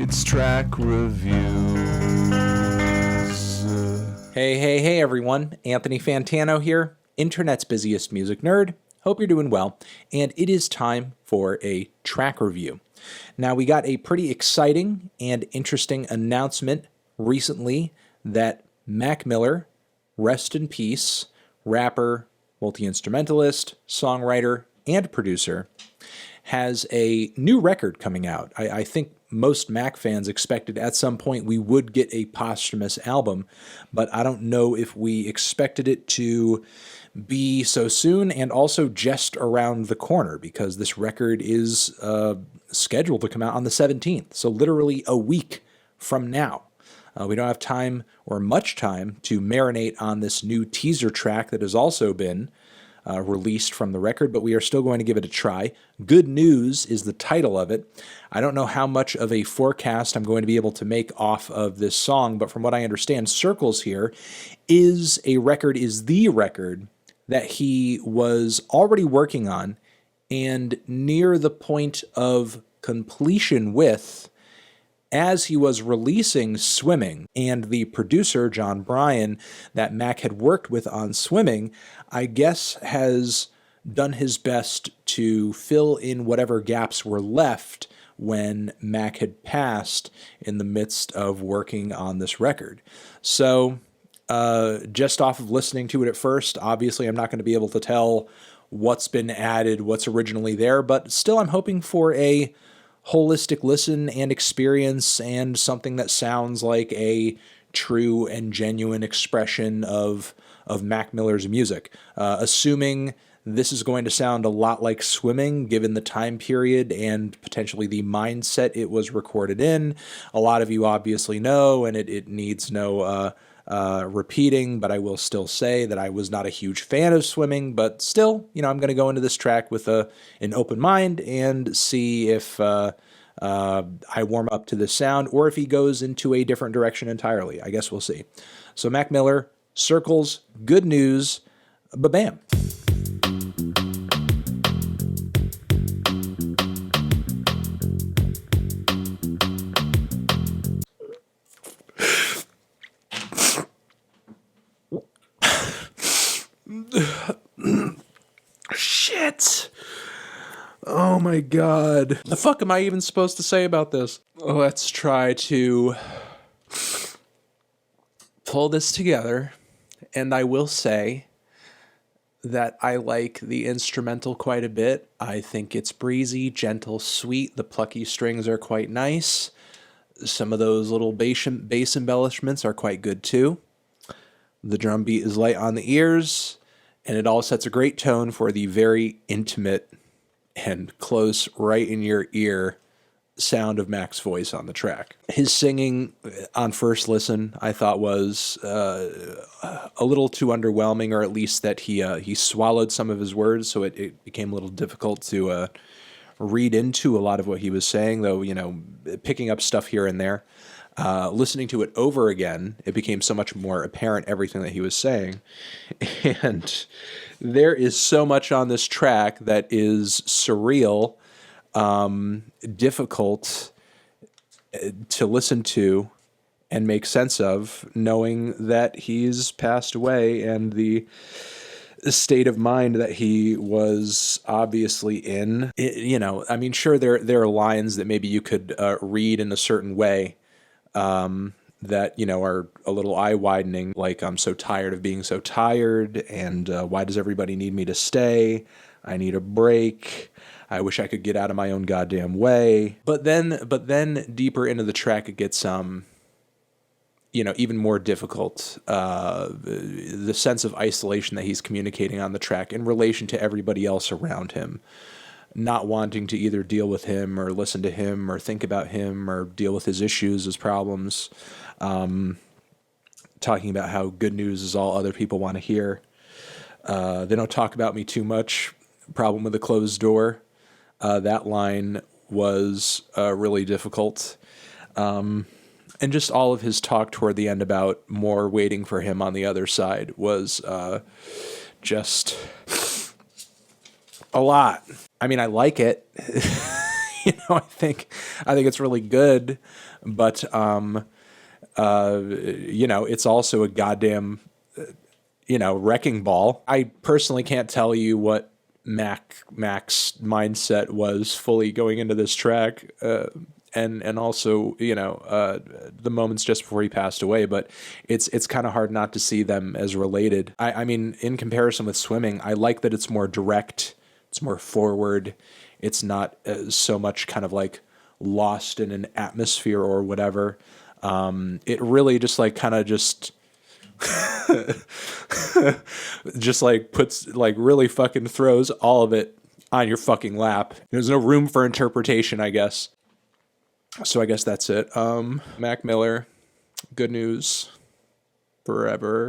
It's track reviews. Hey, everyone. Anthony Fantano here, internet's busiest music nerd. Hope you're doing well. And it is time for a track review. Now, we got a pretty exciting and interesting announcement recently that Mac Miller, rest in peace, rapper, multi-instrumentalist, songwriter, and producer, has a new record coming out. I think most Mac fans expected at some point we would get a posthumous album, but I don't know if we expected it to be so soon and also just around the corner, because this record is scheduled to come out on the 17th, so literally a week from now. We don't have time or much time to marinate on this new teaser track that has also been released from the record, but we are still going to give it a try. Good News is the title of it. I don't know how much of a forecast I'm going to be able to make off of this song, but from what I understand, Circles here is the record that he was already working on and near the point of completion with as he was releasing Swimming. And the producer, John Bryan, that Mac had worked with on Swimming, I guess has done his best to fill in whatever gaps were left when Mac had passed in the midst of working on this record. So just off of listening to it at first, obviously I'm not going to be able to tell what's been added, what's originally there, but still I'm hoping for a holistic listen and experience and something that sounds like a true and genuine expression of Mac Miller's music. Assuming this is going to sound a lot like Swimming, given the time period and potentially the mindset it was recorded in. A lot of you obviously know, and it needs no repeating, but I will still say that I was not a huge fan of Swimming, but still, I'm going to go into this track with an open mind and see if I warm up to this sound or if he goes into a different direction entirely. I guess we'll see. So Mac Miller, Circles, Good News, ba-bam. Shit. Oh my god. The fuck am I even supposed to say about this? Let's try to pull this together. And I will say that I like the instrumental quite a bit. I think it's breezy, gentle, sweet. The plucky strings are quite nice. Some of those little bass embellishments are quite good too. The drum beat is light on the ears, and it all sets a great tone for the very intimate and close, right in your ear sound of Mac's voice on the track. His singing on first listen, I thought, was a little too underwhelming, or at least that he swallowed some of his words, so it became a little difficult to read into a lot of what he was saying, though, picking up stuff here and there. Listening to it over again, it became so much more apparent everything that he was saying. And there is so much on this track that is surreal, difficult to listen to and make sense of, knowing that he's passed away and the state of mind that he was obviously in. Sure, there are lines that maybe you could read in a certain way, that, are a little eye-widening, like, I'm so tired of being so tired, and why does everybody need me to stay? I need a break. I wish I could get out of my own goddamn way. But then deeper into the track, it gets, even more difficult. The sense of isolation that he's communicating on the track in relation to everybody else around him. Not wanting to either deal with him or listen to him or think about him or deal with his issues, his problems. Talking about how good news is all other people want to hear. They don't talk about me too much. Problem with a closed door. That line was really difficult. And just all of his talk toward the end about more waiting for him on the other side was just a lot. I mean, I like it. I think it's really good, but it's also a goddamn wrecking ball. I personally can't tell you what Mac's mindset was fully going into this track, and also the moments just before he passed away. But it's kind of hard not to see them as related. I mean, in comparison with swimming, I like that it's more direct, it's more forward, it's not so much kind of like lost in an atmosphere or whatever. It really just like kind of just just like puts like really fucking throws all of it on your fucking lap. There's no room for interpretation, I guess. So I guess that's it. Mac Miller, good news forever.